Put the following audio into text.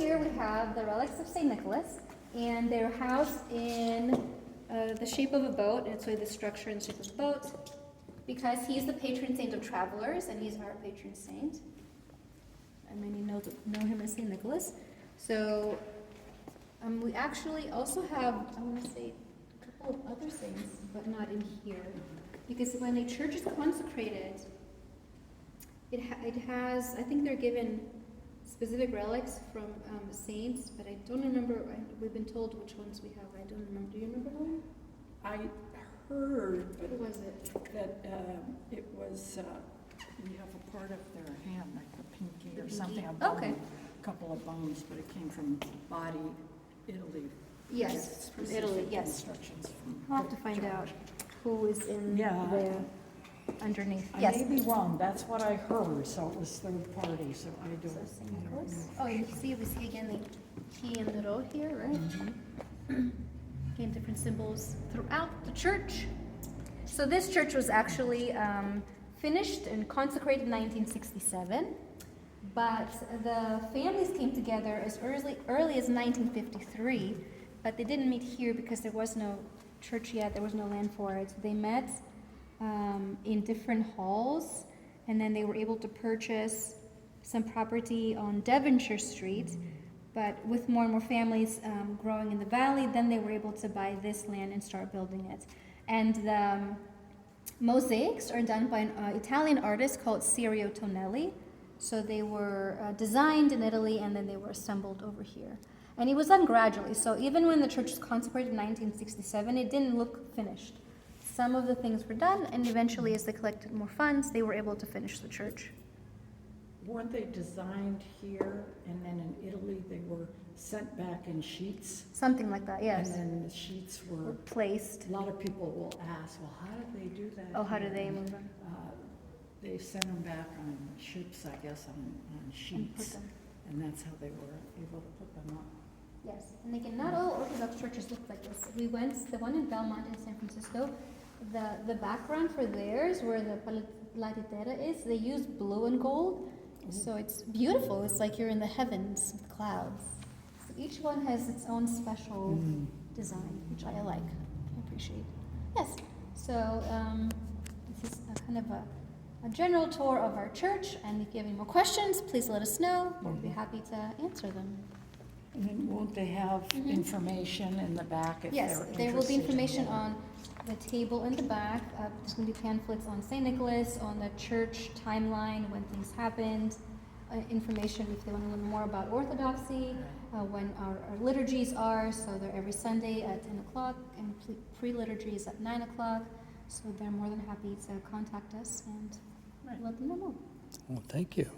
here we have the relics of St. Nicholas, and they're housed in the shape of a boat, and so the structure in the shape of a boat, because he's the patron saint of travelers, and he's our patron saint. And many know him as St. Nicholas. So we actually also have, I want to say, a couple of other saints, but not in here. Because when a church is consecrated, it has, I think they're given specific relics from saints, but I don't remember. We've been told which ones we have. I don't remember. Do you remember, Helen? I heard, but What was it? that it was, you have a part of their hand, like the pinky The or pinky? something, a bone, Okay. a couple of bones, but it came from Body, Italy. Yes, from Italy, Specific yes. Instructions from I'll have to find out who is in Yeah. there underneath. I Yes. may be wrong, that's what I heard, so it was third party, so I So don't. St. Nicholas. Oh, you see, we see again the key in the row here, right? Again, different symbols throughout the church. So this church was actually finished and consecrated in 1967, but the families came together as early as 1953, but they didn't meet here because there was no church yet, there was no land for it. They met in different halls, and then they were able to purchase some property on Devonshire Street, but with more and more families growing in the valley, then they were able to buy this land and start building it. And the mosaics are done by an Italian artist called Sirio Tonelli. So they were designed in Italy, and then they were assembled over here. And it was done gradually. So even when the church was consecrated in 1967, it didn't look finished. Some of the things were done, and eventually, as they collected more funds, they were able to finish the church. Weren't they designed here, and then in Italy they were sent back in sheets? Something like that, yes. And then the sheets were, Placed. a lot of people will ask, well, how did they do that? Oh, how do here? they And, move them? They sent them back on ships, I guess, on And put sheets, them. and that's how they were able to put them up. Yes, and again, not all Orthodox churches look like this. We went, the one in Belmont in San Francisco, the background for theirs, where the Latitera is, they use blue and gold. So it's beautiful. It's like you're in the heavens with clouds. So each one has its own special design, which I like. I appreciate. Yes. So this is a kind of a general tour of our church. And if you have any more questions, please let us know. We'll be happy to answer them. And then won't they have information in the back if Yes, they're interested? there will be information in on the table in the back. There's going to be pamphlets on St. Nicholas, on the church timeline, when things happened, information if they want to learn more about Orthodoxy, when our liturgies are. So they're every Sunday at 10 o'clock, and pre-liturgy is at 9 o'clock. So they're more than happy to contact us and let them know more. Well, thank you.